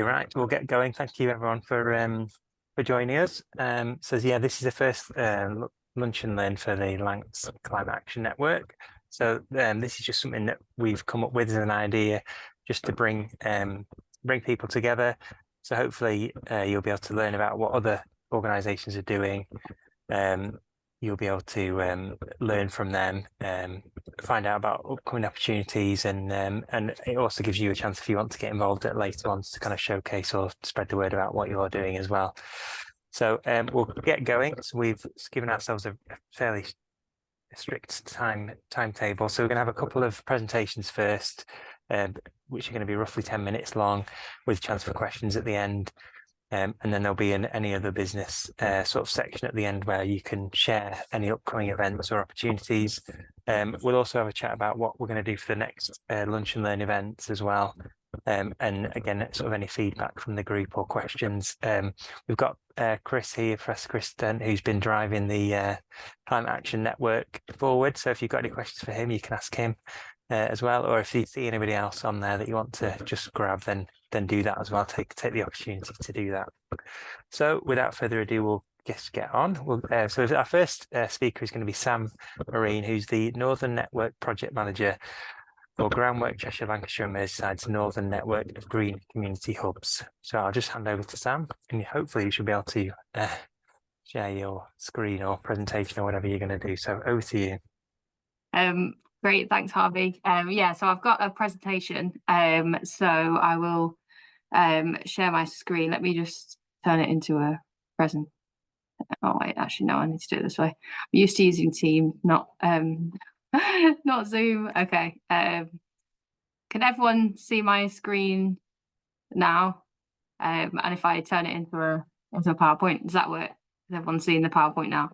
Okay, right, we'll get going. Thank you everyone for joining us. So yeah, this is the first lunch and learn for the Lancs Climate Action Network. So this is just something that we've come up with as an idea, just to bring people together. So hopefully you'll be able to learn about what other organisations are doing. You'll be able to learn from them, find out about upcoming opportunities, and it also gives you a chance, if you want to get involved at later on, to kind of showcase or spread the word about what you're doing as well. So we'll get going. So we've given ourselves a fairly strict timetable. So we're going to have a couple of presentations first, which are going to be roughly 10 minutes long, with a chance for questions at the end. And then there'll be any other business sort of section at the end where you can share any upcoming events or opportunities. We'll also have a chat about what we're going to do for the next lunch and learn events as well. And again, sort of any feedback from the group or questions. We've got Chris here, Professor Chris Dent, who's been driving the Climate Action Network forward. So if you've got any questions for him, you can ask him as well. Or if you see anybody else on there that you want to just grab, then do that as well. Take the opportunity to do that. So without further ado, we'll just get on. So our first speaker is going to be Sam Marine, who's the Northern Network Project Manager for Groundwork Cheshire, Lancashire and Merseyside's Northern Network of Green Community Hubs. So I'll just hand over to Sam, and hopefully you should be able to share your screen or presentation or whatever you're going to do. So over to you. Great, thanks Harvey. Yeah, so I've got a presentation, so I will share my screen. Let me just turn it into a present. Oh wait, actually no, I need to do it this way. I'm used to using Teams, not not Zoom. Okay. Can everyone see my screen now? And if I turn it into a PowerPoint, does that work? Is everyone seeing the PowerPoint now?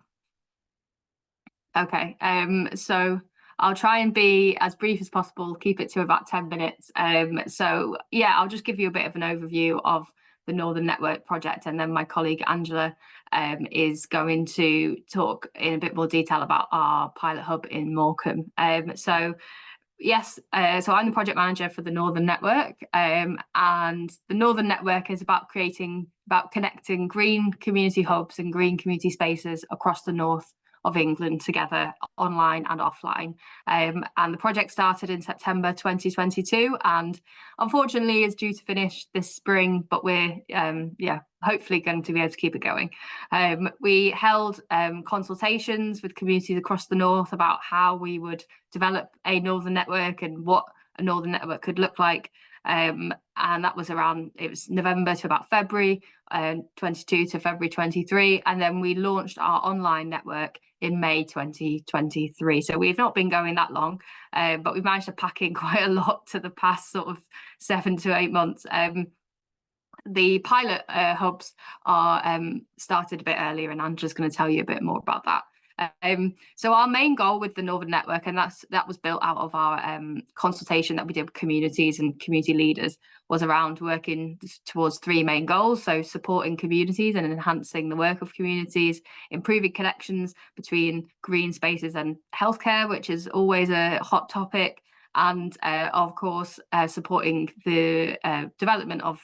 Okay. So I'll try and be as brief as possible, keep it to about 10 minutes. So yeah, I'll just give you a bit of an overview of the Northern Network project, and then my colleague Angela is going to talk in a bit more detail about our pilot hub in Morecambe. So yes, so I'm the project manager for the Northern Network, and the Northern Network is about connecting green community hubs and green community spaces across the north of England together, online and offline. And the project started in September 2022, and unfortunately is due to finish this spring, but we're hopefully going to be able to keep it going. We held consultations with communities across the north about how we would develop a Northern Network and what a Northern Network could look like. And that was it was November to about February 22 to February 23, and then we launched our online network in May 2023. So we've not been going that long, but we've managed to pack in quite a lot to the past sort of 7 to 8 months. The pilot hubs are started a bit earlier, and Angela's going to tell you a bit more about that. So our main goal with the Northern Network, and that was built out of our consultation that we did with communities and community leaders, was around working towards 3 main goals. So supporting communities and enhancing the work of communities, improving connections between green spaces and healthcare, which is always a hot topic, and of course supporting the development of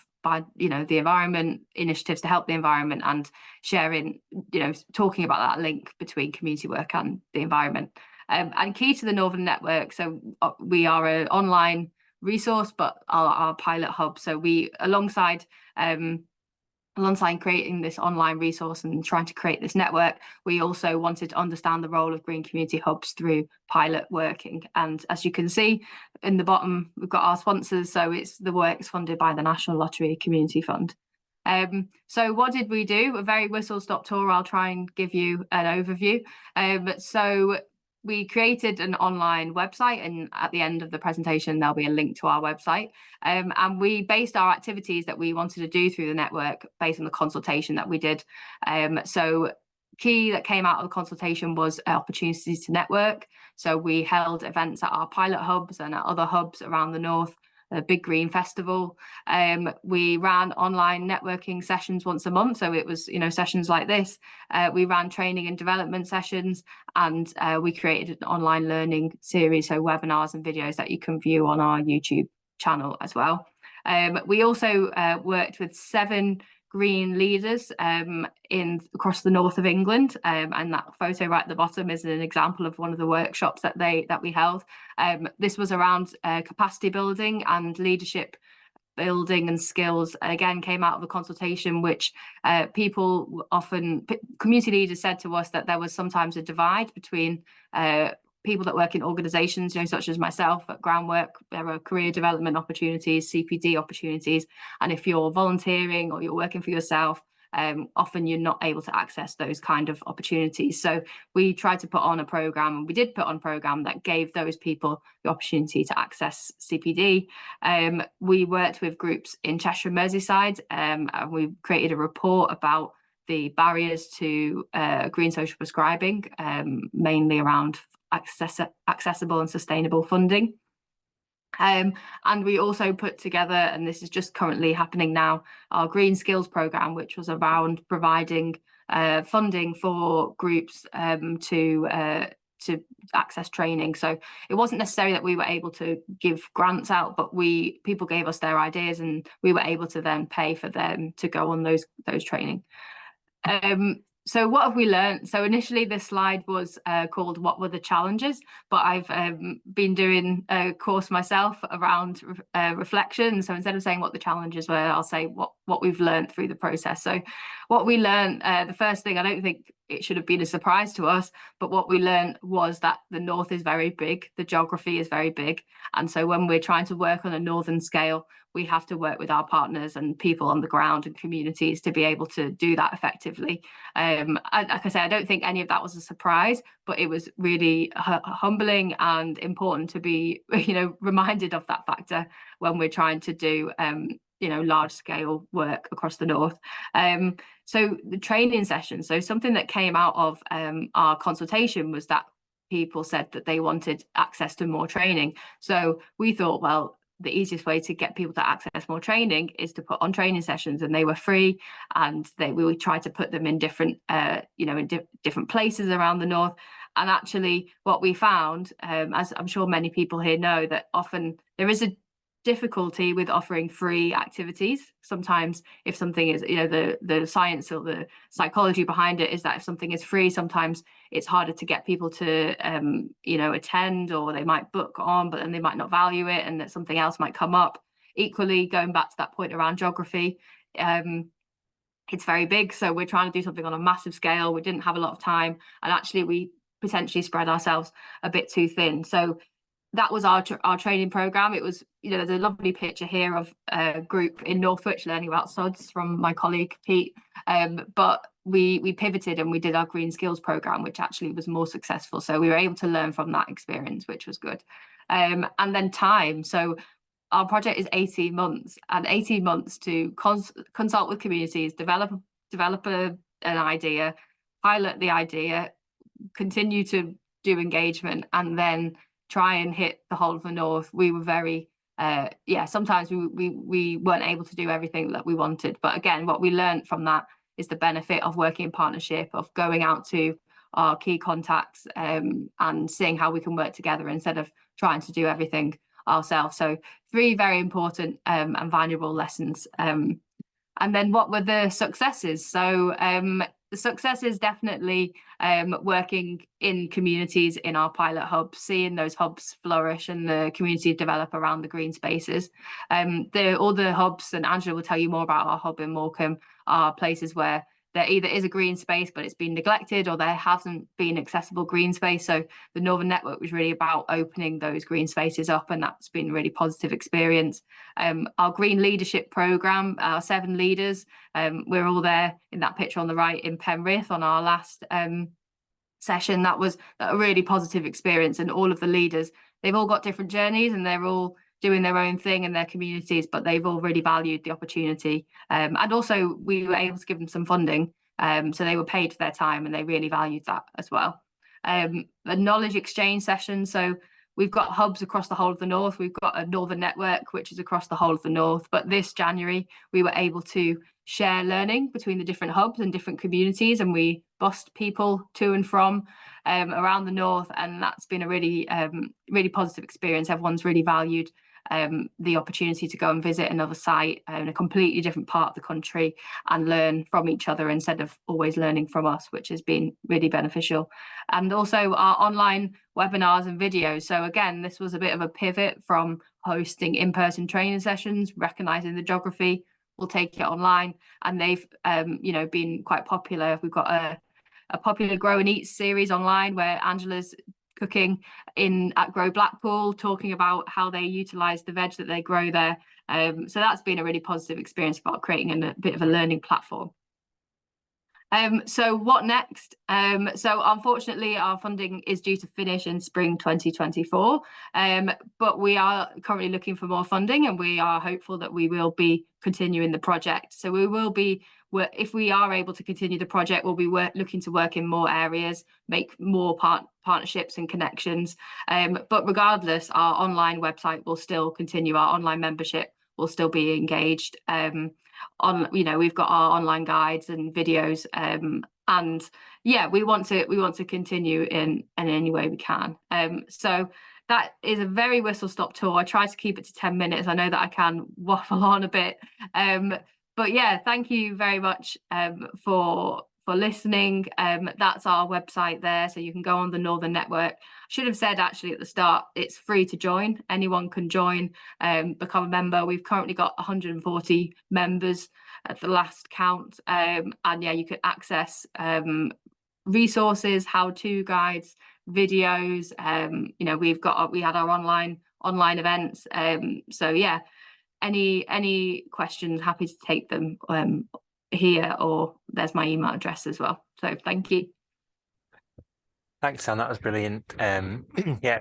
the environment, initiatives to help the environment, and sharing, talking about that link between community work and the environment. And key to the Northern Network, so we are an online resource, but our pilot hub. So we, alongside creating this online resource and trying to create this network, we also wanted to understand the role of green community hubs through pilot working. And as you can see in the bottom, we've got our sponsors. So the work's funded by the National Lottery Community Fund. So what did we do? A very whistle-stop tour. I'll try and give you an overview. So we created an online website, and at the end of the presentation, there'll be a link to our website. And we based our activities that we wanted to do through the network based on the consultation that we did. So key that came out of the consultation was opportunities to network. So we held events at our pilot hubs and at other hubs around the north. A Big Green Festival. We ran online networking sessions once a month, so it was sessions like this. We ran training and development sessions, and we created an online learning series, so webinars and videos that you can view on our YouTube channel as well. We also worked with 7 green leaders across the north of England, and that photo right at the bottom is an example of one of the workshops that we held. This was around capacity building and leadership building and skills, again came out of a consultation which community leaders said to us that there was sometimes a divide between people that work in organizations, such as myself at Groundwork. There are career development opportunities, CPD opportunities, and if you're volunteering or you're working for yourself, often you're not able to access those kind of opportunities. So we tried to put on a program, and we did put on a program that gave those people the opportunity to access CPD. We worked with groups in Cheshire and Merseyside, and we created a report about the barriers to green social prescribing, mainly around accessible and sustainable funding. And we also put together, and this is just currently happening now, our Green Skills Programme, which was around providing funding for groups to access training. So it wasn't necessarily that we were able to give grants out, but people gave us their ideas, and we were able to then pay for them to go on those training. So what have we learned? So initially this slide was called "What were the challenges?" But I've been doing a course myself around reflection. So instead of saying what the challenges were, I'll say what we've learned through the process. So what we learned, the first thing, I don't think it should have been a surprise to us, but what we learned was that the north is very big, the geography is very big. And so when we're trying to work on a northern scale, we have to work with our partners and people on the ground and communities to be able to do that effectively. Like I say, I don't think any of that was a surprise, but it was really humbling and important to be, reminded of that factor when we're trying to do, large scale work across the north. So the training session, so something that came out of our consultation was that people said that they wanted access to more training. So we thought, well, the easiest way to get people to access more training is to put on training sessions, and they were free, and we would try to put them in different different places around the north. And actually what we found, as I'm sure many people here know, that often there is a difficulty with offering free activities. Sometimes if something is, the science or the psychology behind it is that if something is free, sometimes it's harder to get people to attend, or they might book on but then they might not value it, and that something else might come up. Equally, going back to that point around geography, it's very big, so we're trying to do something on a massive scale. We didn't have a lot of time, and actually we potentially spread ourselves a bit too thin. So that was our training program. It was, there's a lovely picture here of a group in Northwich learning about SODS from my colleague Pete. But we pivoted and we did our Green Skills program, which actually was more successful. So we were able to learn from that experience, which was good. And then time. So our project is 18 months, and 18 months to consult with communities, develop an idea, pilot the idea, continue to do engagement, and then try and hit the whole of the north. We were very sometimes we weren't able to do everything that we wanted, but again, what we learned from that is the benefit of working in partnership, of going out to our key contacts and seeing how we can work together instead of trying to do everything ourselves. So 3 very important and valuable lessons. And then what were the successes? So the success is definitely working in communities in our pilot hubs, seeing those hubs flourish and the community develop around the green spaces. All the hubs, and Angela will tell you more about our hub in Morecambe, are places where there either is a green space but it's been neglected, or there hasn't been accessible green space. So the Northern Network was really about opening those green spaces up, and that's been a really positive experience. Our Green Leadership Programme, our 7 leaders, we're all there in that picture on the right in Penrith on our last session. That was a really positive experience, and all of the leaders, they've all got different journeys and they're all doing their own thing in their communities, but they've all really valued the opportunity. And also we were able to give them some funding, so they were paid for their time, and they really valued that as well. A knowledge exchange session. So we've got hubs across the whole of the north. We've got a Northern Network, which is across the whole of the north. But this January, we were able to share learning between the different hubs and different communities, and we bussed people to and from around the north, and that's been a really really positive experience. Everyone's really valued the opportunity to go and visit another site in a completely different part of the country and learn from each other instead of always learning from us, which has been really beneficial. And also our online webinars and videos. So again, this was a bit of a pivot from hosting in-person training sessions, recognizing the geography. We'll take it online, and they've been quite popular. We've got a popular Grow and Eat series online where Angela's cooking at Grow Blackpool, talking about how they utilize the veg that they grow there. So that's been a really positive experience about creating a bit of a learning platform. So what next? So unfortunately, our funding is due to finish in spring 2024, but we are currently looking for more funding, and we are hopeful that we will be continuing the project. So we will be, if we are able to continue the project, we'll be looking to work in more areas, make more partnerships and connections. But regardless, our online website will still continue. Our online membership will still be engaged. We've got our online guides and videos, and yeah, we want to continue in any way we can. So that is a very whistle-stop tour. I try to keep it to 10 minutes. I know that I can waffle on a bit, but yeah, thank you very much for listening. That's our website there, so you can go on the Northern Network. Should have said actually at the start, it's free to join. Anyone can join, become a member. We've currently got 140 members at the last count, and yeah, you can access resources, how-to guides, videos. We had our online events. So yeah, any questions, happy to take them here, or there's my email address as well. So thank you. Thanks, Anne. That was brilliant. Yeah,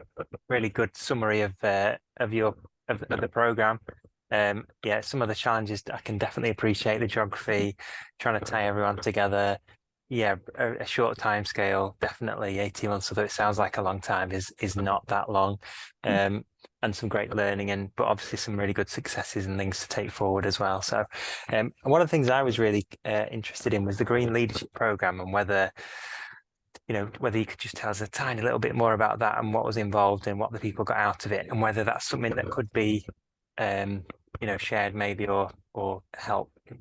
really good summary of the program. Yeah, some of the challenges I can definitely appreciate: the geography, trying to tie everyone together. Yeah, a short time scale, definitely 18 months, although it sounds like a long time, is not that long. And some great learning, but obviously some really good successes and things to take forward as well. So one of the things I was really interested in was the Green Leadership Programme, and whether you could just tell us a tiny little bit more about that and what was involved and what the people got out of it, and whether that's something that could be shared maybe or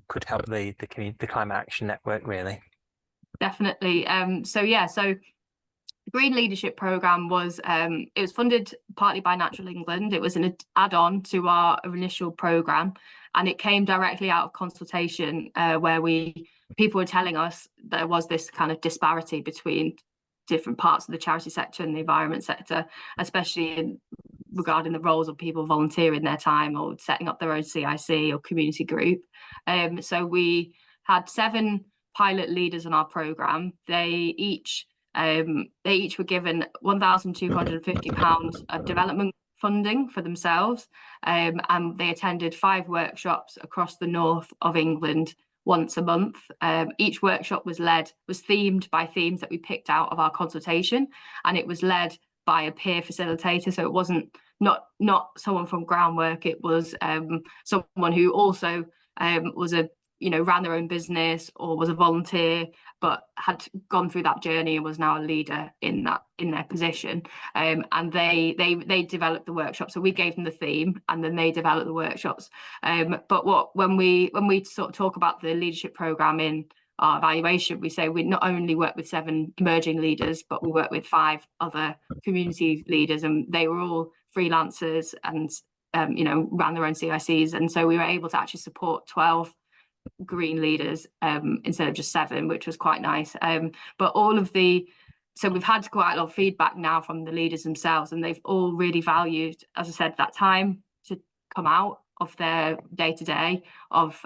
could help the Climate Action Network really. Definitely. So the Green Leadership Programme was it was funded partly by Natural England. It was an add-on to our initial programme, and it came directly out of consultation where people were telling us there was this kind of disparity between different parts of the charity sector and the environment sector, especially regarding the roles of people volunteering their time or setting up their own CIC or community group. So we had 7 pilot leaders in our programme. They each were given £1,250 of development funding for themselves, and they attended 5 workshops across the north of England once a month. Each workshop was themed by themes that we picked out of our consultation, and it was led by a peer facilitator. So it wasn't not someone from groundwork. It was someone who also ran their own business or was a volunteer, but had gone through that journey and was now a leader in their position. And they developed the workshop. So we gave them the theme, and then they developed the workshops. But when we sort of talk about the leadership programme in our evaluation, we say we not only work with 7 emerging leaders, but we work with 5 other community leaders, and they were all freelancers and ran their own CICs. And so we were able to actually support 12 green leaders instead of just 7, which was quite nice. But so we've had quite a lot of feedback now from the leaders themselves, and they've all really valued, as I said, that time to come out of their day-to-day of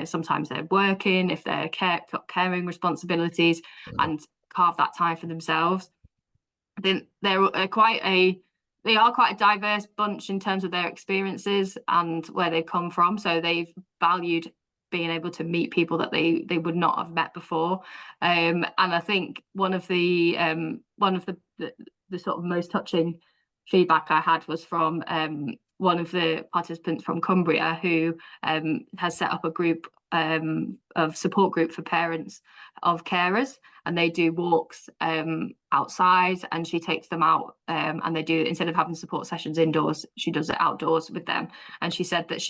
sometimes they're working, if they're got caring responsibilities, and carve that time for themselves. Then they are quite a diverse bunch in terms of their experiences and where they've come from. So they've valued being able to meet people that they would not have met before. And I think one of the sort of most touching feedback I had was from one of the participants from Cumbria, who has set up a group support group for parents of carers, and they do walks outside, and she takes them out, and they do, instead of having support sessions indoors, she does it outdoors with them. And she said that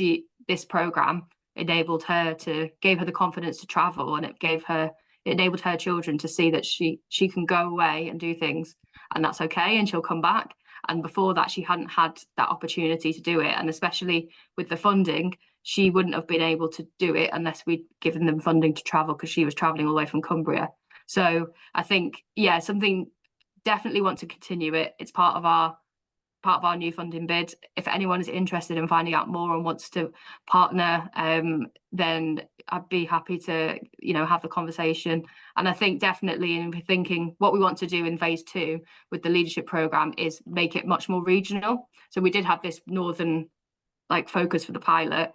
this program enabled her gave her the confidence to travel, and it enabled her children to see that she can go away and do things, and that's okay, and she'll come back. And before that, she hadn't had that opportunity to do it, and especially with the funding, she wouldn't have been able to do it unless we'd given them funding to travel, because she was traveling all the way from Cumbria. So I think, yeah, something, definitely want to continue it. It's part of our new funding bid. If anyone is interested in finding out more and wants to partner, then I'd be happy to, have the conversation. And I think definitely in thinking what we want to do in phase 2 with the leadership program is make it much more regional. So we did have this northern focus for the pilot,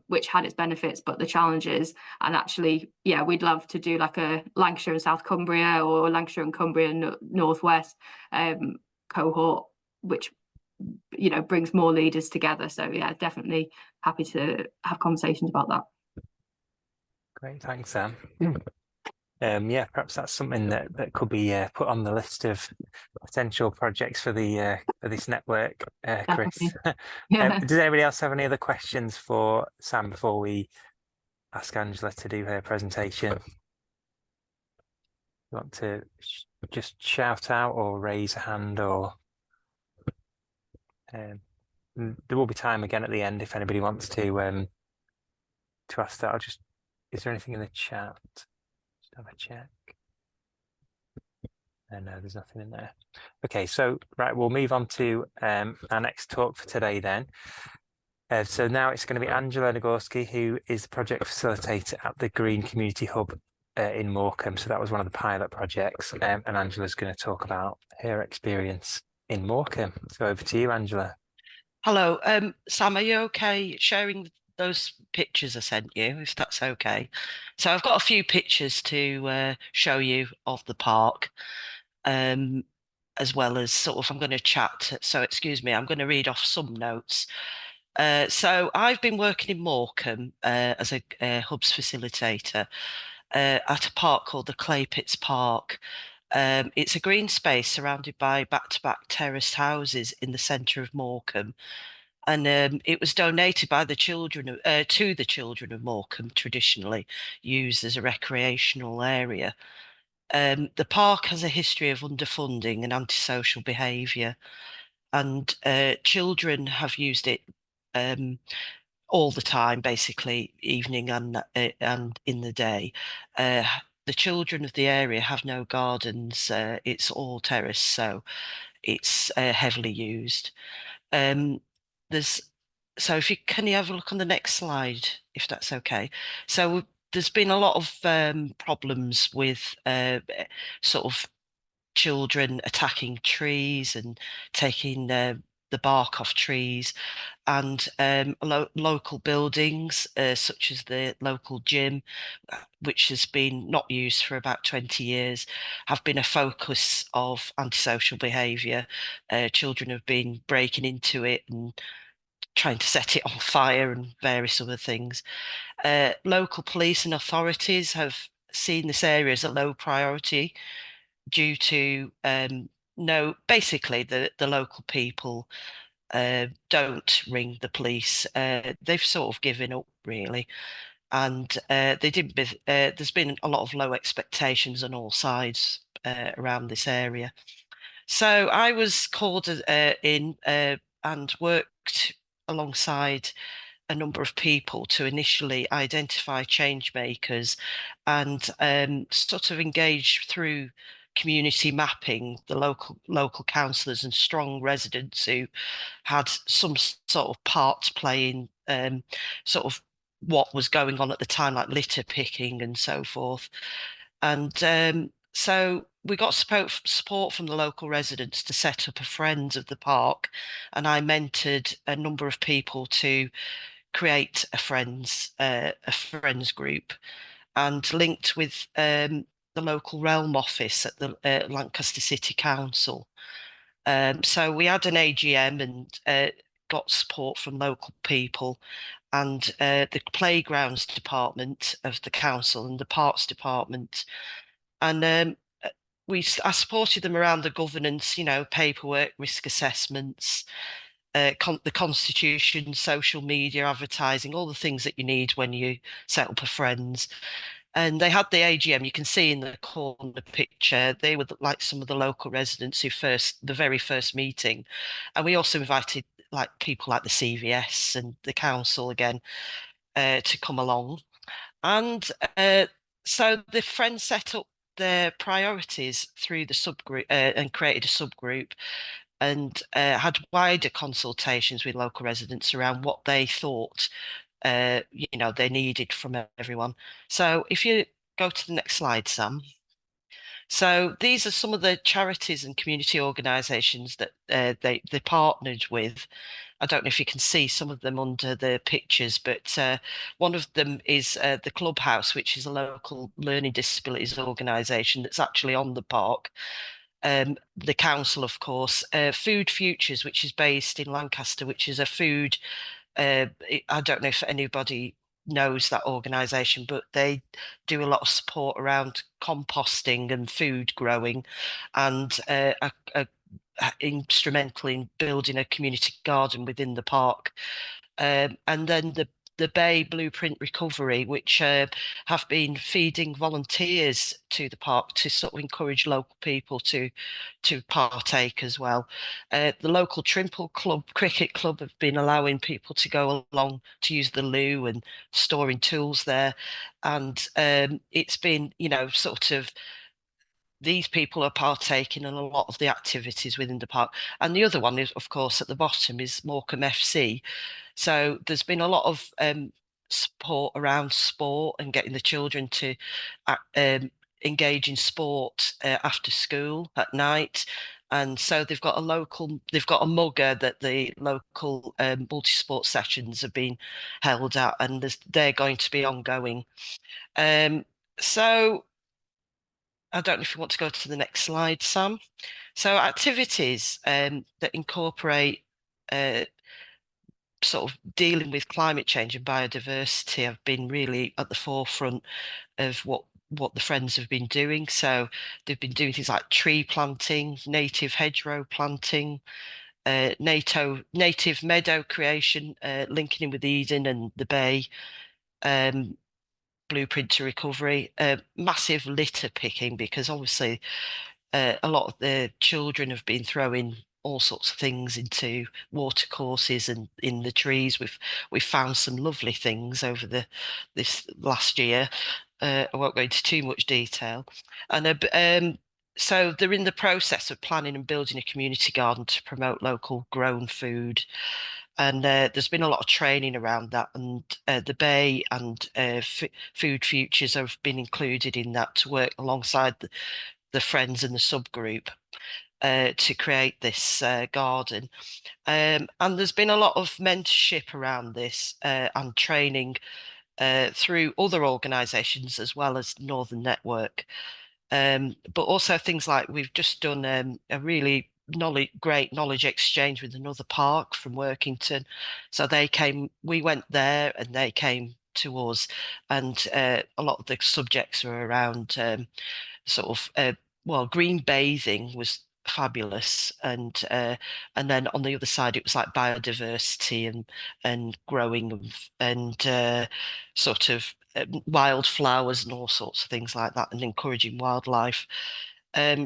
which had its benefits but the challenges. And actually, yeah, we'd love to do like a Lancashire and South Cumbria, or Lancashire and Cumbria Northwest cohort, which brings more leaders together. So yeah, definitely happy to have conversations about that. Great, thanks, Sam. Yeah, perhaps that's something that could be put on the list of potential projects for the for this network, Chris. Yeah. Does anybody else have any other questions for Sam before we ask Angela to do her presentation? You want to just shout out or raise a hand, or there will be time again at the end if anybody wants to ask that. Is there anything in the chat? Just have a check. No, there's nothing in there. Okay, so right, we'll move on to our next talk for today then. So now it's going to be Angela Nagorski, who is the project facilitator at the Green Community Hub in Morecambe. So that was one of the pilot projects, and Angela's going to talk about her experience in Morecambe. So over to you, Angela. Hello, Sam, are you okay sharing those pictures I sent you, if that's okay? So I've got a few pictures to show you of the park, as well as I'm going to chat. So excuse me, I'm going to read off some notes. So I've been working in Morecambe as a hubs facilitator at a park called the Clay Pits Park. It's a green space surrounded by back-to-back terraced houses in the centre of Morecambe. And it was donated by the children to the children of Morecambe, traditionally used as a recreational area. The park has a history of underfunding and antisocial behaviour, and children have used it all the time, basically, evening and in the day. The children of the area have no gardens. It's all terrace, so it's heavily used. So can you have a look on the next slide, if that's okay? So there's been a lot of problems with children attacking trees and taking the bark off trees, and local buildings such as the local gym, which has been not used for about 20 years, have been a focus of antisocial behaviour. Children have been breaking into it and trying to set it on fire and various other things. Local police and authorities have seen this area as a low priority due to basically the local people don't ring the police. They've sort of given up, really, and they didn't. There's been a lot of low expectations on all sides around this area. So I was called in and worked alongside a number of people to initially identify change makers and sort of engage through community mapping the local councillors and strong residents who had some sort of part to play in sort of what was going on at the time, like litter picking and so forth. And so we got support from the local residents to set up a Friends of the Park, and I mentored a number of people to create a friends group, and linked with the local Realm office at the Lancaster City Council. So we had an AGM and got support from local people, and the playgrounds department of the council and the parks department. And I supported them around the governance, you know, paperwork, risk assessments, the constitution, social media, advertising, all the things that you need when you set up a Friends. And they had the AGM. You can see in the corner picture, they were like some of the local residents the very first meeting. And we also invited like people like the CVS and the council again to come along. And so the Friends set up their priorities through the subgroup and created a subgroup and had wider consultations with local residents around what they thought you know, they needed from everyone. So if you go to the next slide, Sam. So these are some of the charities and community organisations that they partnered with. I don't know if you can see some of them under the pictures, but one of them is the Clubhouse, which is a local learning disabilities organisation that's actually on the park. The council, of course, Food Futures, which is based in Lancaster, which is a food. I don't know if anybody knows that organisation, but they do a lot of support around composting and food growing, and instrumental in building a community garden within the park. And then the Bay Blueprint Recovery, which have been feeding volunteers to the park to sort of encourage local people to partake as well. The local Trimble Club, Cricket Club, have been allowing people to go along to use the loo and storing tools there. And it's been, you know, sort of these people are partaking in a lot of the activities within the park. And the other one is, of course, at the bottom is Morecambe FC. So there's been a lot of support around sport and getting the children to engage in sport after school at night. And so they've got a mugger that the local multi-sport sessions have been held at, and they're going to be ongoing. So I don't know if you want to go to the next slide, Sam. So activities that incorporate sort of dealing with climate change and biodiversity have been really at the forefront of what the Friends have been doing. So they've been doing things like tree planting, native hedgerow planting, native meadow creation, linking in with Eden and the Bay, Blueprint to Recovery, massive litter picking, because obviously a lot of the children have been throwing all sorts of things into water courses and in the trees. We've found some lovely things over this last year. I won't go into too much detail. And so they're in the process of planning and building a community garden to promote local grown food. And there's been a lot of training around that, and the Bay and Food Futures have been included in that to work alongside the Friends and the subgroup to create this garden. And there's been a lot of mentorship around this and training through other organisations as well as Northern Network. But also things like we've just done a really great knowledge exchange with another park from Workington. So we went there and they came to us, and a lot of the subjects were around sort of well, green bathing was fabulous, and then on the other side it was like biodiversity and growing and sort of wildflowers and all sorts of things like that, and encouraging wildlife.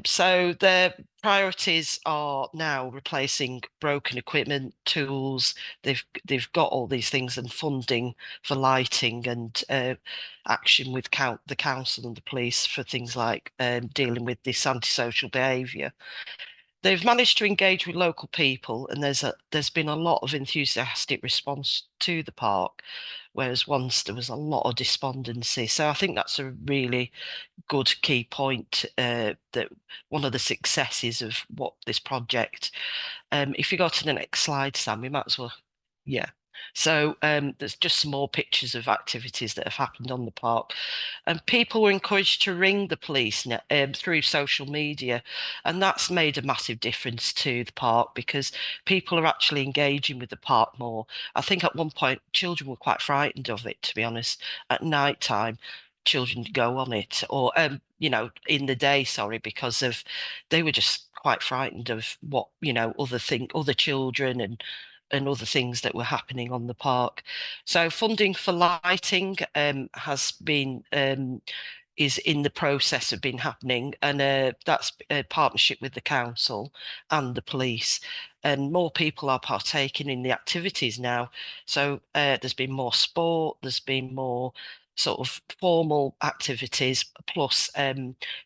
So their priorities are now replacing broken equipment, tools. They've got all these things and funding for lighting and action with the council and the police for things like dealing with this antisocial behaviour. They've managed to engage with local people, and there's been a lot of enthusiastic response to the park, whereas once there was a lot of despondency. So I think that's a really good key point, that one of the successes of what this project. If you go to the next slide, Sam, we might as well, yeah. So there's just some more pictures of activities that have happened on the park. And people were encouraged to ring the police through social media. And that's made a massive difference to the park because people are actually engaging with the park more. I think at one point, children were quite frightened of it, to be honest. At night time, children go on it, or, you know, in the day, sorry, because of they were just quite frightened of what, you know, other children and other things that were happening on the park. So funding for lighting has been is in the process of been happening, and that's a partnership with the council and the police, and more people are partaking in the activities now. So there's been more sport, there's been more sort of formal activities, plus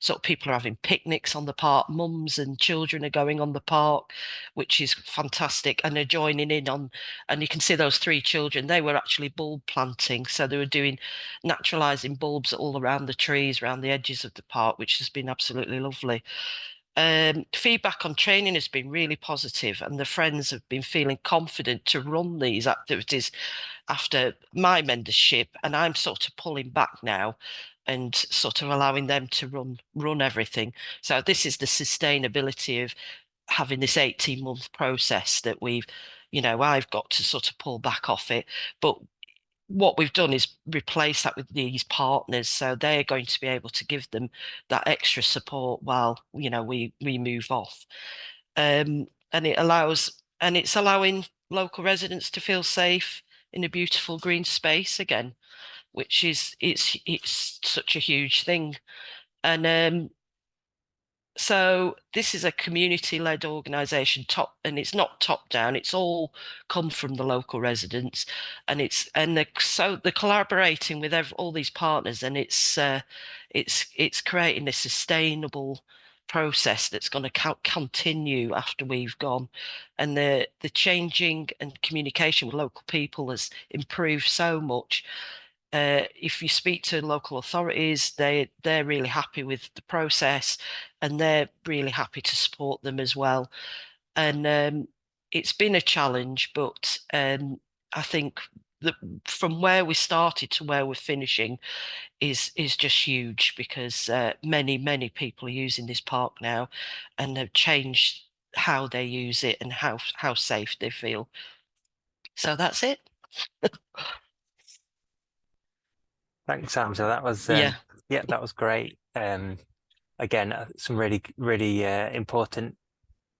sort of people are having picnics on the park, mums and children are going on the park, which is fantastic, and they're joining in on, and you can see those 3 children, they were actually bulb planting, so they were doing naturalizing bulbs all around the trees, around the edges of the park, which has been absolutely lovely. Feedback on training has been really positive, and the friends have been feeling confident to run these activities after my mentorship, and I'm sort of pulling back now and sort of allowing them to run everything. So this is the sustainability of having this 18-month process that we've, you know, I've got to sort of pull back off it, but what we've done is replace that with these partners, so they're going to be able to give them that extra support while, you know, we move off. And it's allowing local residents to feel safe in a beautiful green space again, which is it's such a huge thing. And so this is a community-led organisation, and it's not top down. It's all come from the local residents, and they're collaborating with all these partners, and it's creating a sustainable process that's going to continue after we've gone, and the changing and communication with local people has improved so much. If you speak to local authorities, they're really happy with the process, and they're really happy to support them as well. And it's been a challenge, but I think that from where we started to where we're finishing is just huge, because many people are using this park now, and have changed how they use it and how safe they feel. So that's it. Thanks, Sam. So that was Yeah. yeah, that was great. Again, some really important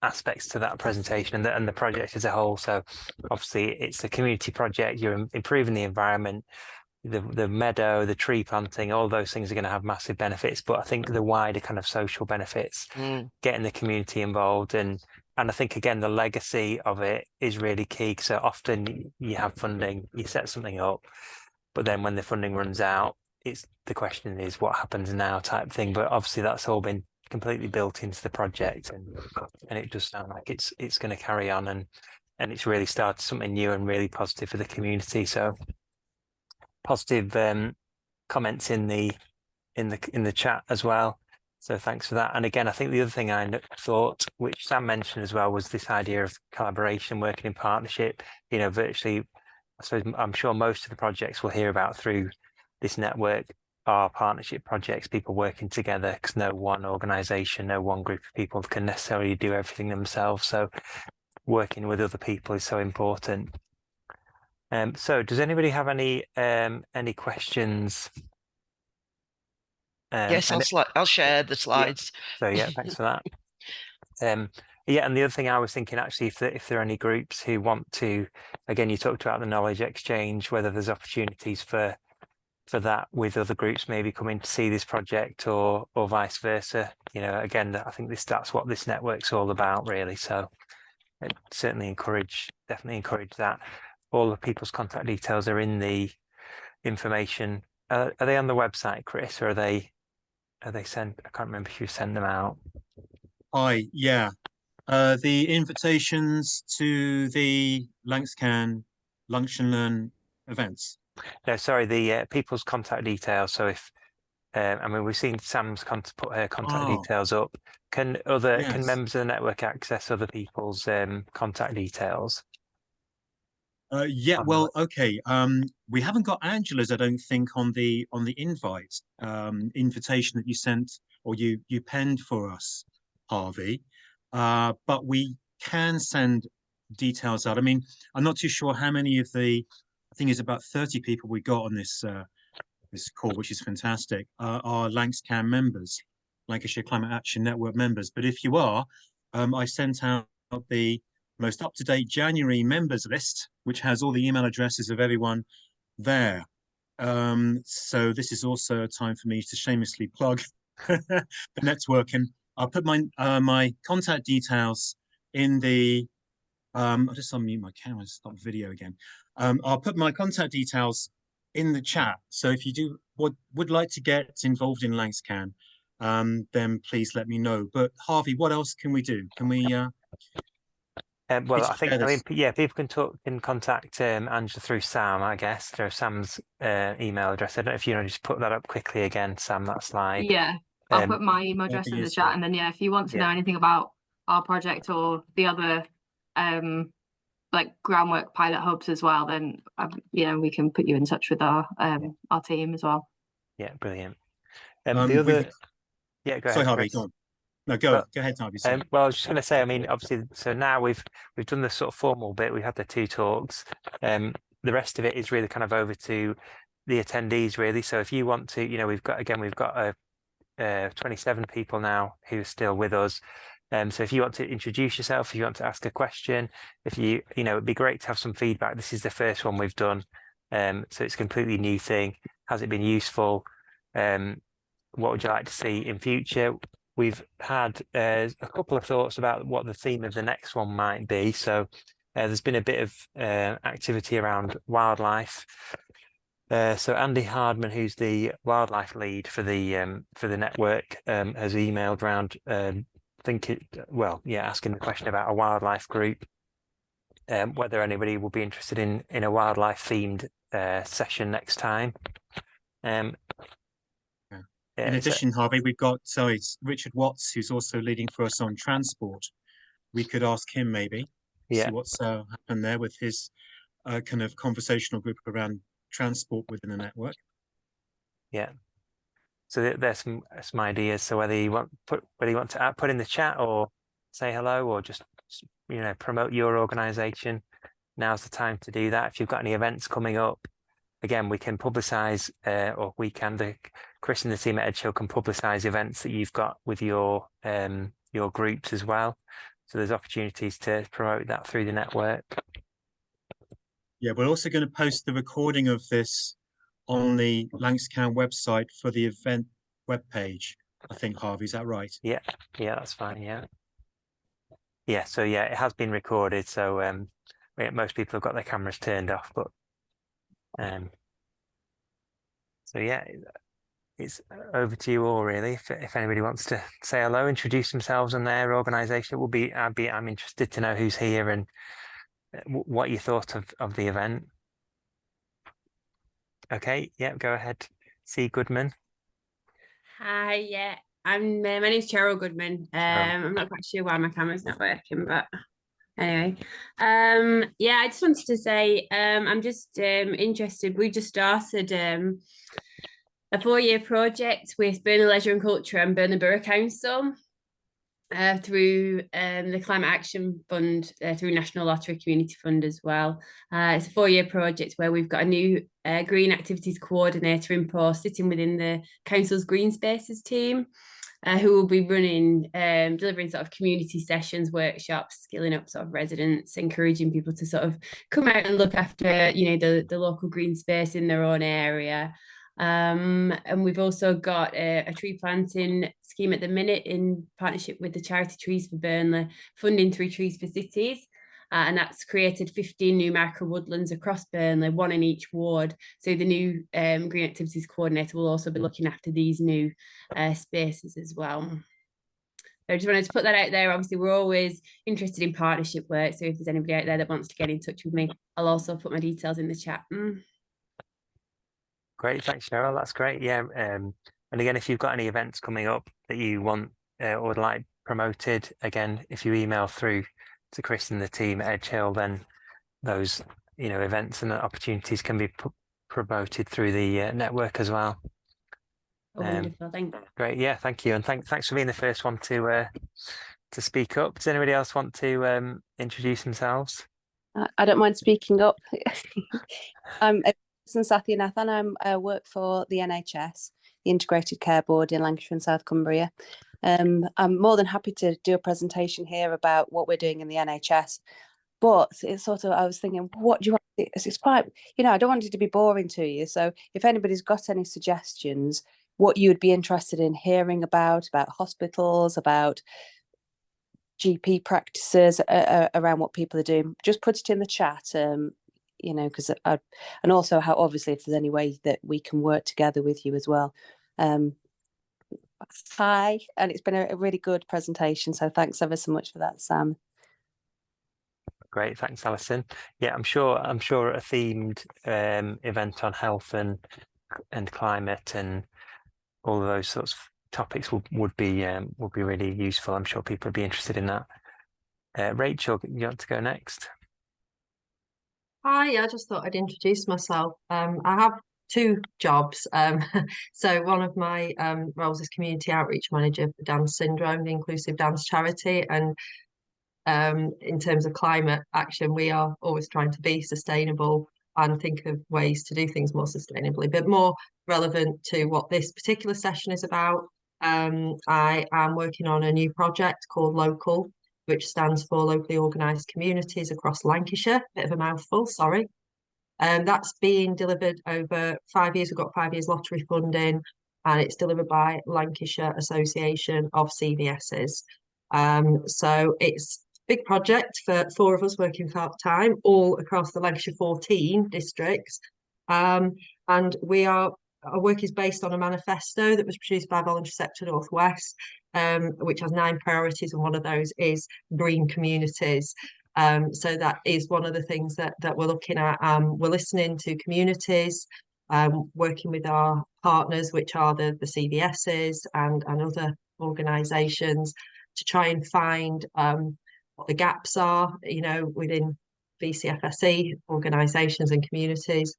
aspects to that presentation and the project as a whole. So obviously it's a community project, you're improving the environment, the meadow, the tree planting, all those things are going to have massive benefits, but I think the wider kind of social benefits, getting the community involved, and I think again the legacy of it is really key. So often you have funding, you set something up, but then when the funding runs out, it's the question is what happens now type thing. But obviously that's all been completely built into the project, and it does sound like it's going to carry on, and it's really started something new and really positive for the community. So positive comments in the chat as well. So thanks for that. And again, I think the other thing I thought, which Sam mentioned as well, was this idea of collaboration, working in partnership. You know, virtually, I suppose I'm sure most of the projects we'll hear about through this network are partnership projects, people working together, because no one organisation, no one group of people can necessarily do everything themselves. So working with other people is so important. So does anybody have any questions? Yes, I'll share the slides. So yeah, thanks for that. Yeah, and the other thing I was thinking, actually, if there are any groups who want to, again, you talked about the knowledge exchange, whether there's opportunities for that with other groups maybe coming to see this project, or vice versa. You know, again, I think that's what this network's all about, really. So I'd certainly definitely encourage that. All the people's contact details are in the information. Are they on the website, Chris, or are they sent? I can't remember if you send them out. Hi, yeah. The invitations to the Lanxcan Lunch and Learn events. No, sorry, the people's contact details. So if I mean, we've seen Sam's put her contact details up. Can members of the network access other people's contact details? Yeah, on the well, okay. We haven't got Angela's, I don't think, on the invite invitation that you sent or you penned for us, Harvey. But we can send details out. I mean, I'm not too sure how many of the, I think it's about 30 people we got on this this call, which is fantastic, are LancsCAN members, Lancashire Climate Action Network members. But if you are, I sent out the most up-to-date January members list, which has all the email addresses of everyone there. So this is also a time for me to shamelessly plug the network, and I'll put my my contact details in the I'll just unmute my camera, stop video again. I'll put my contact details in the chat. So if you would like to get involved in LancsCAN, then please let me know. But Harvey, what else can we do? Can we well, could I you think, share I mean, this? yeah, people can contact Angela through Sam, I guess, through Sam's email address. I don't know if you want to just put that up quickly again, Sam, that slide. Yeah, I'll Um, put my email that'd address be in the useful. chat, and then yeah, if you want to know Yeah. anything about our project or the other like groundwork pilot hubs as well, then you know, we can put you in touch with our team as well. Yeah, brilliant. We've The other, got- yeah, go sorry, ahead, Harvey, Chris. go on. No, Well, go ahead, Harvey. Sorry. well, I was just going to say, I mean, obviously, so now we've done the sort of formal bit. We had the 2 talks. The rest of it is really kind of over to the attendees, really. So if you want to, you know, we've got 27 people now who are still with us. So if you want to introduce yourself, if you want to ask a question, if you know, it'd be great to have some feedback. This is the first one we've done. So it's a completely new thing. Has it been useful? What would you like to see in future? We've had a couple of thoughts about what the theme of the next one might be. So there's been a bit of activity around wildlife. So Andy Hardman, who's the wildlife lead for the network, has emailed around, asking the question about a wildlife group, whether anybody will be interested in a wildlife themed session next time. In addition, Harvey, we've got it's Richard Watts, who's also leading for us on transport. We could ask him maybe, Yeah. see what's happened there with his kind of conversational group around transport within the network. Yeah. So there's some ideas. So whether you want to put in the chat or say hello or just, you know, promote your organization, now's the time to do that. If you've got any events coming up, again, we can publicize, Chris and the team at Edge Hill can publicize events that you've got with your groups as well. So there's opportunities to promote that through the network. Yeah, we're also going to post the recording of this on the LancsCAN website for the event webpage. I think, Harvey, is that right? Yeah, that's fine. Yeah. So yeah, it has been recorded. So most people have got their cameras turned off, but so yeah, it's over to you all really. If anybody wants to say hello, introduce themselves and their organisation, I'm interested to know who's here and what you thought of the event. Okay, yeah, go ahead. C. Goodman. Hi, yeah, my name's Cheryl Goodman. I'm not quite sure why my camera's not working, but anyway, yeah, I just wanted to say I'm just interested. We just started a 4-year project with Burnley Leisure and Culture and Burnley Borough Council through the Climate Action Fund, through National Lottery Community Fund as well. It's a 4-year project where we've got a new Green Activities Coordinator in post sitting within the Council's Green Spaces team, who will be running, delivering sort of community sessions, workshops, skilling up sort of residents, encouraging people to sort of come out and look after, you know, the local green space in their own area. And we've also got a tree planting scheme at the minute in partnership with the charity Trees for Burnley, funding 3 Trees for Cities. And that's created 15 new micro woodlands across Burnley, 1 in each ward. So the new Green Activities Coordinator will also be looking after these new spaces as well. I just wanted to put that out there. Obviously, we're always interested in partnership work. So if there's anybody out there that wants to get in touch with me, I'll also put my details in the chat. Great, thanks, Cheryl. That's great. Yeah, and again, if you've got any events coming up that you want or would like promoted, again, if you email through to Chris and the team at Edge Hill, then those events and opportunities can be promoted through the network as well. Wonderful, thank you. Great, yeah, thank you, and thanks for being the first one to speak up. Does anybody else want to introduce themselves? I don't mind speaking up. I'm Satya Nathan. I work for the NHS, the Integrated Care Board in Lancashire and South Cumbria. I'm more than happy to do a presentation here about what we're doing in the NHS. But it's sort of, I was thinking, what do you want? It's quite, I don't want it to be boring to you. So if anybody's got any suggestions, what you would be interested in hearing about hospitals, about GP practices, around what people are doing, just put it in the chat, because and also how, obviously, if there's any way that we can work together with you as well. Hi, and it's been a really good presentation. So thanks ever so much for that, Sam. Great, thanks, Alison. Yeah, I'm sure a themed event on health and climate and all of those sorts of topics would be really useful. I'm sure people would be interested in that. Rachel, you want to go next? Hi, I just thought I'd introduce myself. I have 2 jobs. So one of my roles is community outreach manager for Down Syndrome, the Inclusive Dance Charity, and in terms of climate action, we are always trying to be sustainable and think of ways to do things more sustainably. But more relevant to what this particular session is about, I am working on a new project called Local, which stands for Locally Organised Communities across Lancashire. Bit of a mouthful, sorry. That's being delivered over 5 years. We've got 5 years lottery funding, and it's delivered by Lancashire Association of CVSs. So it's a big project for 4 of us working part-time all across the Lancashire 14 districts. And our work is based on a manifesto that was produced by Voluntary Sector North West, which has 9 priorities, and one of those is green communities. So that is one of the things that we're looking at. We're listening to communities, working with our partners, which are the CVSs and other organisations, to try and find what the gaps are, within BCFSE organisations and communities,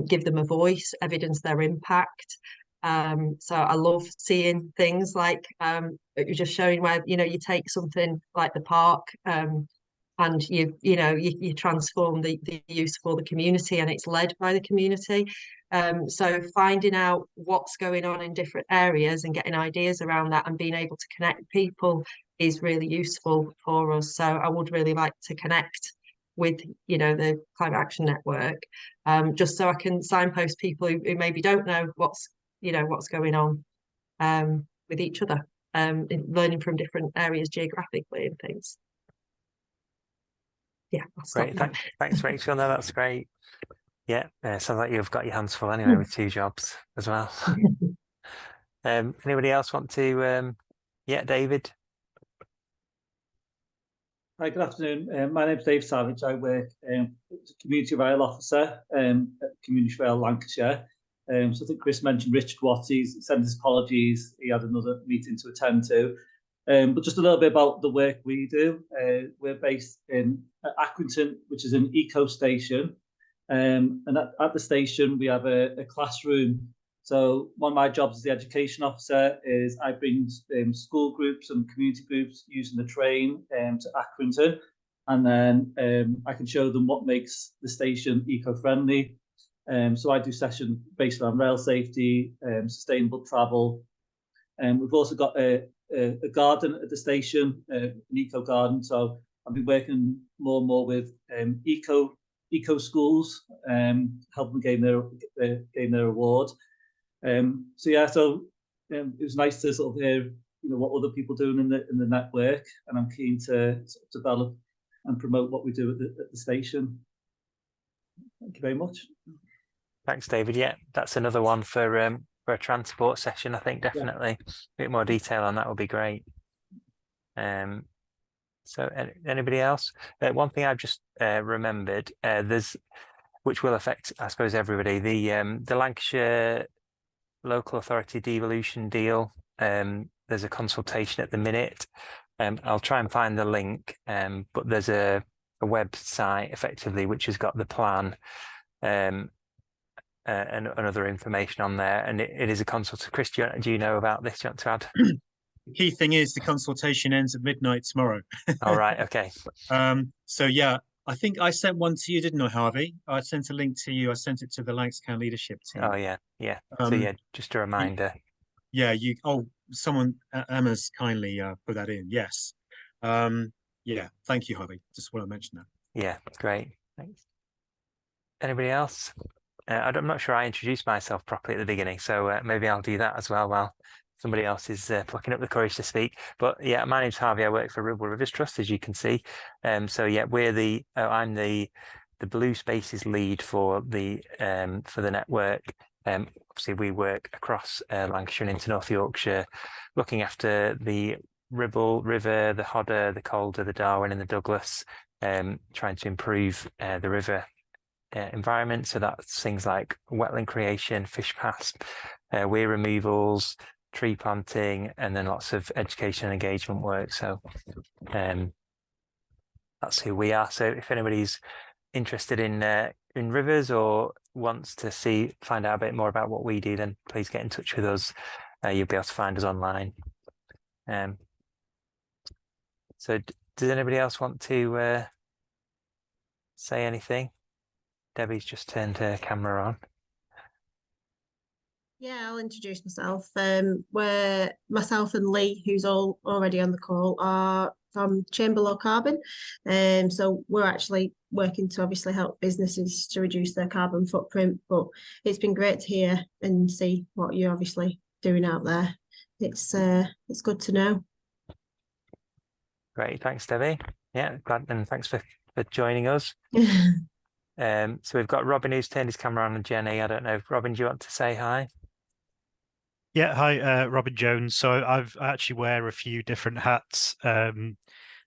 give them a voice, evidence their impact. So I love seeing things like you're just showing where, you take something like the park, and you transform the use for the community, and it's led by the community. So finding out what's going on in different areas and getting ideas around that and being able to connect people is really useful for us. So I would really like to connect with the Climate Action Network, just so I can signpost people who maybe don't know what's going on with each other, learning from different areas geographically and things. Yeah, great. Thanks, Rachel. No, that's great. Yeah, sounds like you've got your hands full anyway with 2 jobs as well. Anybody else want to? Yeah, David. Hi, good afternoon. My name's Dave Savage. I work as a community rail officer at Community Rail Lancashire. So I think Chris mentioned Richard Watties, sent his apologies. He had another meeting to attend to. But just a little bit about the work we do. We're based in Accrington, which is an eco station. And at the station, we have a classroom. So one of my jobs as the education officer is I bring school groups and community groups using the train to Accrington. And then I can show them what makes the station eco-friendly. So I do sessions based around rail safety, sustainable travel. And we've also got a garden at the station, an eco garden. So I've been working more and more with eco schools, helping them gain their award. So it was nice to sort of hear what other people doing in the network, and I'm keen to sort of develop and promote what we do at the station. Thank you very much. Thanks, David. Yeah, that's another one for a transport session. I think definitely a bit more detail on that would be great. So anybody else? One thing I've just remembered, which will affect, I suppose, everybody. The Lancashire Local Authority Devolution Deal. There's a consultation at the minute. I'll try and find the link, but there's a website effectively, which has got the plan and other information on there, and it is a consult. Chris, do you know about this? Do you want to add? The key thing is the consultation ends at midnight tomorrow. All right, okay. So yeah, I think I sent one to you, didn't I, Harvey? I sent a link to you. I sent it to the Lancashire leadership team. Oh yeah. So yeah, just a reminder. Yeah, someone, Emma's kindly put that in. Yes. Yeah, thank you, Harvey. Just want to mention that. Yeah, great. Thanks. Anybody else? I'm not sure I introduced myself properly at the beginning, so maybe I'll do that as well while somebody else is plucking up the courage to speak. But yeah, my name's Harvey. I work for Ribble Rivers Trust, as you can see. So yeah, I'm the Blue Spaces lead for the network. Obviously, we work across Lancashire and into North Yorkshire, looking after the Ribble River, the Hodder, the Calder, the Darwen, and the Douglas, trying to improve the river environment. So that's things like wetland creation, fish pass, weir removals, tree planting, and then lots of education and engagement work. So that's who we are. So if anybody's interested in rivers or wants to find out a bit more about what we do, then please get in touch with us. You'll be able to find us online. So does anybody else want to say anything? Debbie's just turned her camera on. Yeah, I'll introduce myself. We're myself and Lee, who's already on the call, are from Chamber Low Carbon. So we're actually working to obviously help businesses to reduce their carbon footprint. But it's been great to hear and see what you're obviously doing out there. It's good to know. Great, thanks, Debbie. Yeah, glad, and thanks for joining us. So we've got Robin who's turned his camera on, and Jenny. I don't know, Robin, do you want to say hi? Yeah, hi, Robin Jones. So I actually wear a few different hats.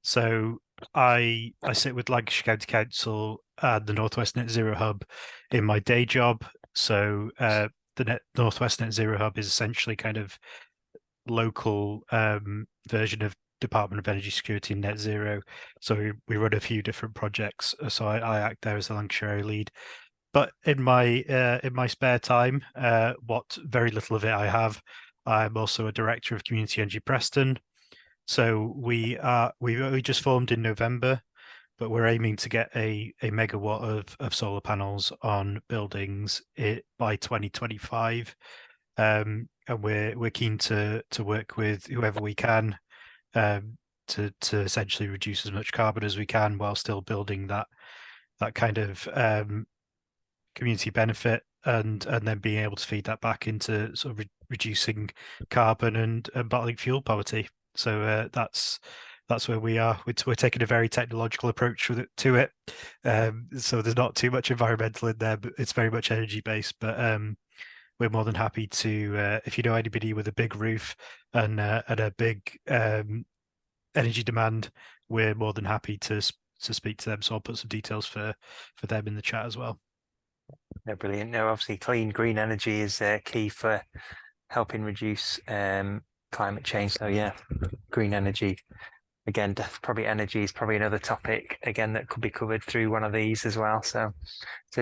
So I sit with Lancashire County Council and the North West Net Zero Hub in my day job. So the North West Net Zero Hub is essentially kind of local version of Department of Energy Security and Net Zero. So we run a few different projects. So I act there as the Lancashire area lead. But in my spare time, what very little of it I have, I'm also a director of Community Energy Preston. So we just formed in November, but we're aiming to get a megawatt of solar panels on buildings by 2025. And we're keen to work with whoever we can to essentially reduce as much carbon as we can while still building that kind of community benefit and then being able to feed that back into sort of reducing carbon and battling fuel poverty. So that's where we are. We're taking a very technological approach to it. So there's not too much environmental in there, but it's very much energy based. But we're more than happy to, if you know anybody with a big roof and a big energy demand, we're more than happy to speak to them. So I'll put some details for them in the chat as well. No, brilliant. No, obviously clean green energy is key for helping reduce climate change. So yeah, green energy. Again, probably energy is probably another topic again that could be covered through one of these as well. So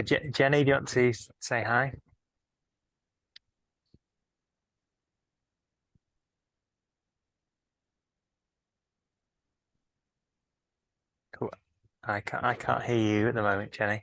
Jenny, do you want to say hi? Cool. I can't hear you at the moment, Jenny.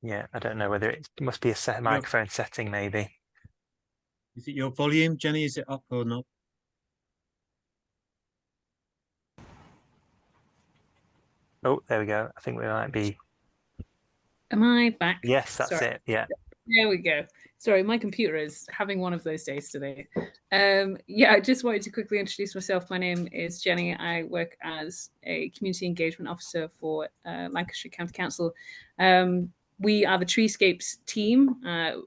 Yeah, I don't know whether it must be a microphone setting, maybe. Is it your volume, Jenny? Is it up or not? Oh, there we go. I think we might be. Am I back? Yes, that's Sorry. it. Yeah. There we go. Sorry, my computer is having one of those days today. Yeah, I just wanted to quickly introduce myself. My name is Jenny. I work as a community engagement officer for Lancashire County Council. We are the Treescapes team.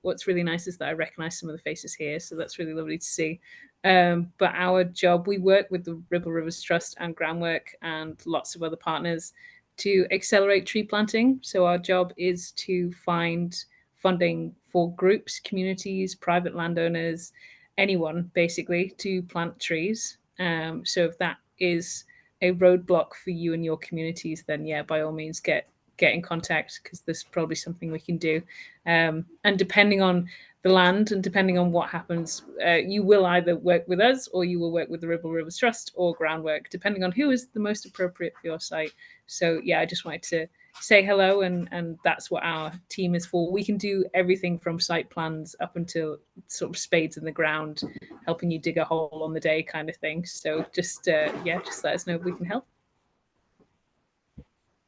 What's really nice is that I recognise some of the faces here, so that's really lovely to see. But our job, we work with the Ribble Rivers Trust and Groundwork and lots of other partners to accelerate tree planting. So our job is to find funding for groups, communities, private landowners, anyone basically to plant trees. So if that is a roadblock for you and your communities, then yeah, by all means get in contact, because there's probably something we can do. And depending on the land and depending on what happens, you will either work with us or you will work with the Ribble Rivers Trust or groundwork, depending on who is the most appropriate for your site. So yeah, I just wanted to say hello, and that's what our team is for. We can do everything from site plans up until sort of spades in the ground, helping you dig a hole on the day kind of thing. So just just let us know if we can help.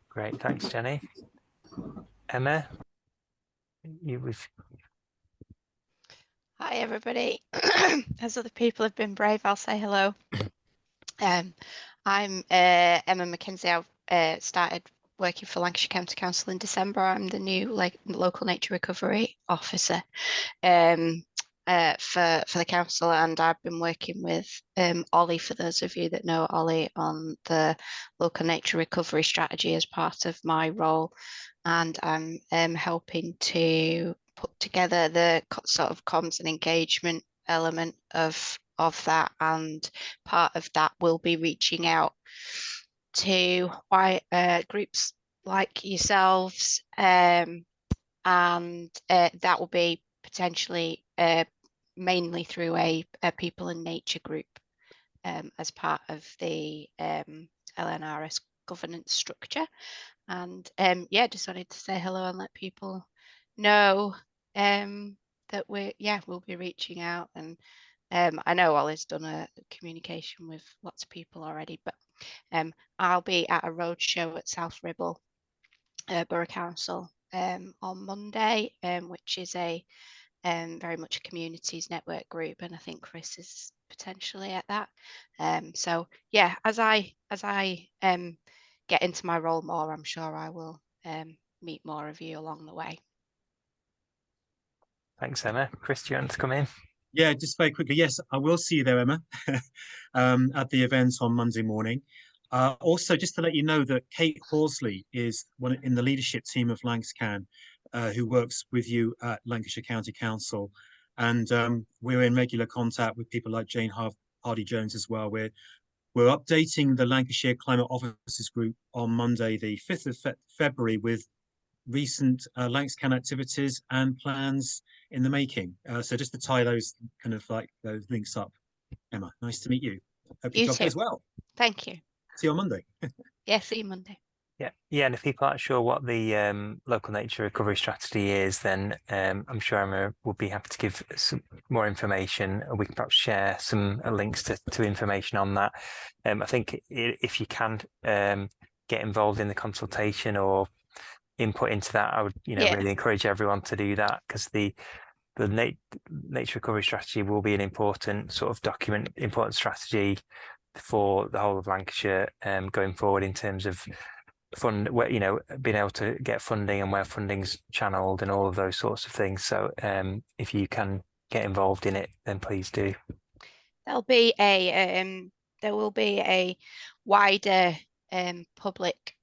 Great, thanks, Jenny. Emma, Hi, everybody. As other people have been brave, I'll say hello. I'm Emma McKenzie. I've started working for Lancashire County Council in December. I'm the new local nature recovery officer for the council, and I've been working with Ollie, for those of you that know Ollie, on the local nature recovery strategy as part of my role, and I'm helping to put together the sort of comms and engagement element of that, and part of that will be reaching out to groups like yourselves, and that will be potentially mainly through a people and nature group as part of the LNRS governance structure. And yeah, just wanted to say hello and let people know that we'll be reaching out. And I know Ollie's done a communication with lots of people already, but I'll be at a roadshow at South Ribble Borough Council on Monday, which is a very much a communities network group, and I think Chris is potentially at that. So yeah, as I get into my role more, I'm sure I will meet more of you along the way. Thanks, Emma. Chris, do you want to come in? Yeah, just very quickly. Yes, I will see you there, Emma, at the event on Monday morning. Also, just to let you know that Kate Horsley is one in the leadership team of LancsCan, who works with you at Lancashire County Council. And we're in regular contact with people like Jane Hardy-Jones as well. We're updating the Lancashire Climate Officers Group on Monday, the 5th of February, with recent LancsCan activities and plans in the making. So just to tie those kind of like those links up. Emma, nice to meet you. Hope your job goes well. Thank you. See you on Monday. Yeah, see you Monday. Yeah, and if people aren't sure what the local nature recovery strategy is, then I'm sure Emma will be happy to give some more information. We can perhaps share some links to information on that. I think if you can get involved in the consultation or input into that, I would really encourage everyone to do that, because the nature recovery strategy will be an important sort of important strategy for the whole of Lancashire going forward, in terms of being able to get funding and where funding's channeled and all of those sorts of things. So if you can get involved in it, then please do. There will be a wider public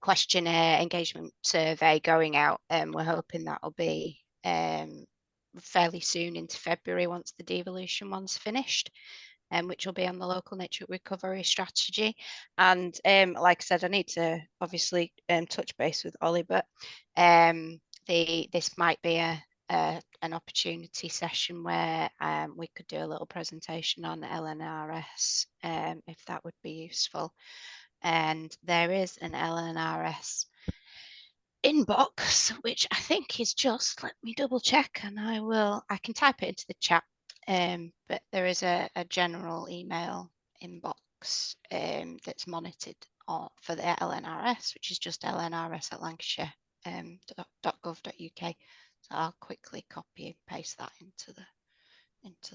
questionnaire engagement survey going out, and we're hoping that will be fairly soon into February, once the devolution one's finished, which will be on the local nature recovery strategy. And like I said, I need to obviously touch base with Ollie, but this might be an opportunity session where we could do a little presentation on LNRS, if that would be useful. And there is an LNRS inbox, which I think is just, let me double check, and I can type it into the chat. But there is a general email inbox that's monitored for the LNRS, which is just lnrs@lancashire.gov.uk. So I'll quickly copy and paste that into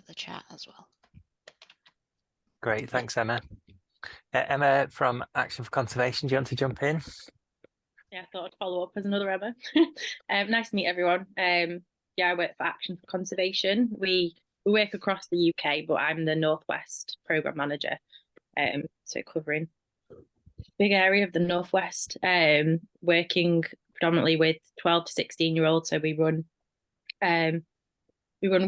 the chat as well. Great, thanks, Emma. Emma from Action for Conservation, do you want to jump in? Yeah, I thought I'd follow up as another Emma. Nice to meet everyone. I work for Action for Conservation. We work across the UK, but I'm the Northwest Programme Manager, so covering big area of the Northwest, working predominantly with 12 to 16-year-olds. So we run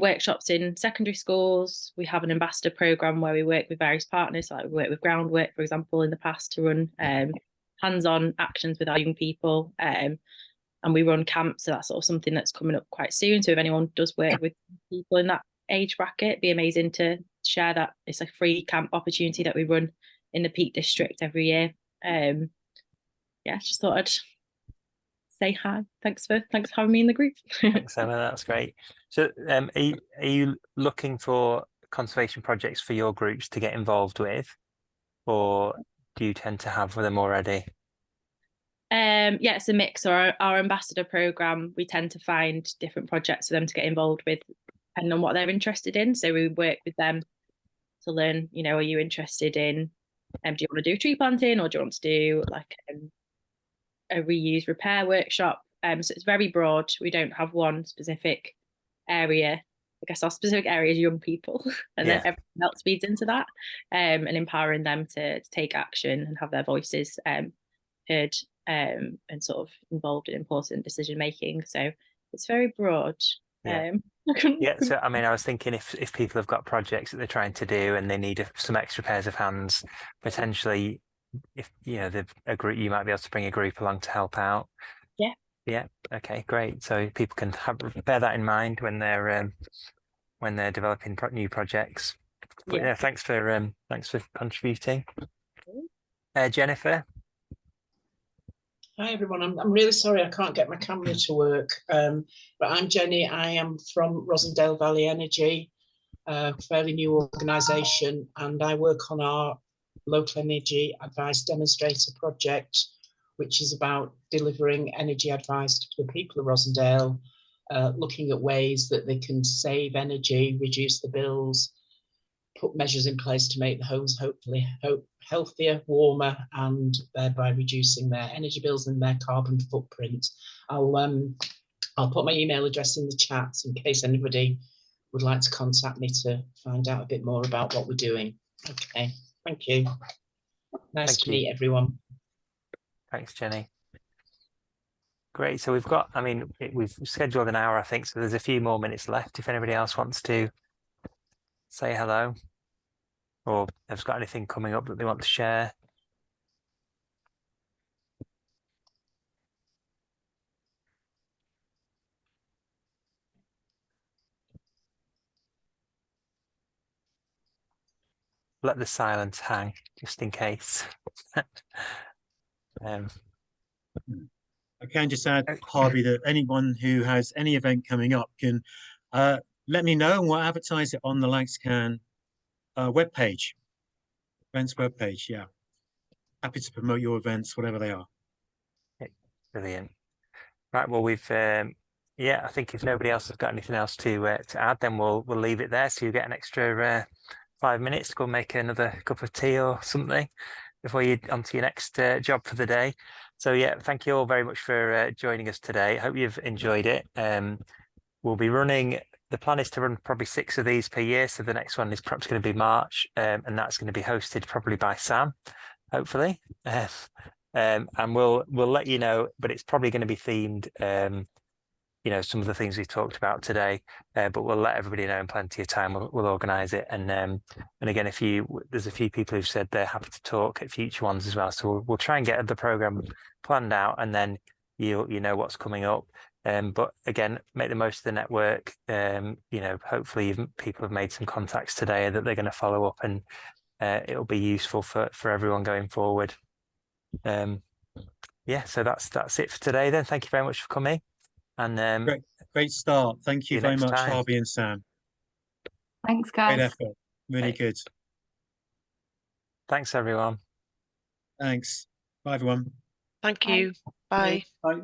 workshops in secondary schools. We have an ambassador program where we work with various partners. So like we work with Groundwork, for example, in the past to run hands-on actions with our young people. And we run camps. So that's sort of something that's coming up quite soon. So if anyone does work with people in that age bracket, it'd be amazing to share that. It's a free camp opportunity that we run in the Peak District every year. Just thought I'd say hi. Thanks for having me in the group. Thanks, Emma. That's great. So, are you looking for conservation projects for your groups to get involved with, or do you tend to have them already? It's a mix. So our ambassador program, we tend to find different projects for them to get involved with, depending on what they're interested in. So we work with them to learn. Are you interested in? Do you want to do tree planting, or do you want to do like a reuse repair workshop? So it's very broad. We don't have one specific area. I guess our specific area is young people, and then everything else feeds into that, and empowering them to take action and have their voices heard, and sort of involved in important decision making. So it's very broad. So I mean, I was thinking if people have got projects that they're trying to do and they need some extra pairs of hands, potentially, if a group, you might be able to bring a group along to help out. Yeah. Okay, great. So people can bear that in mind when they're developing new projects. But thanks for contributing. Jennifer. Hi everyone, I'm really sorry I can't get my camera to work, but I'm Jenny. I am from Rosendale Valley Energy, a fairly new organisation, and I work on our local energy advice demonstrator project, which is about delivering energy advice to the people of Rosendale, looking at ways that they can save energy, reduce the bills, put measures in place to make the homes hopefully healthier, warmer, and thereby reducing their energy bills and their carbon footprint. I'll put my email address in the chat in case anybody would like to contact me to find out a bit more about what we're doing. Okay, thank you. Nice to meet everyone. Thanks, Jenny. Great. So we've scheduled an hour, I think, so there's a few more minutes left if anybody else wants to say hello or has got anything coming up that they want to share. Let the silence hang just in case. I can just add, Harvey, that anyone who has any event coming up can let me know, and we'll advertise it on the LancsCan webpage, events webpage. Yeah, happy to promote your events, whatever they are. Brilliant. Right. Well, we've I think if nobody else has got anything else to add, then we'll leave it there. So you get an extra 5 minutes to go make another cup of tea or something before you onto your next job for the day. So thank you all very much for joining us today. I hope you've enjoyed it. We'll be running. The plan is to run probably 6 of these per year. So the next one is perhaps going to be March, and that's going to be hosted probably by Sam, hopefully. And we'll let you know, but it's probably going to be themed, some of the things we've talked about today, but we'll let everybody know in plenty of time. We'll organise it. And again, there's a few people who've said they're happy to talk at future ones as well. So we'll try and get the programme planned out, and then you know what's coming up. But again, make the most of the network. Hopefully people have made some contacts today that they're going to follow up, and it'll be useful for everyone going forward. So that's it for today then. Thank you very much for coming. And great start. Thank you very much, Harvey and Sam. Thanks, guys. Great effort. Really good. Thanks, everyone. Thanks. Bye, everyone. Thank you. Bye. Bye.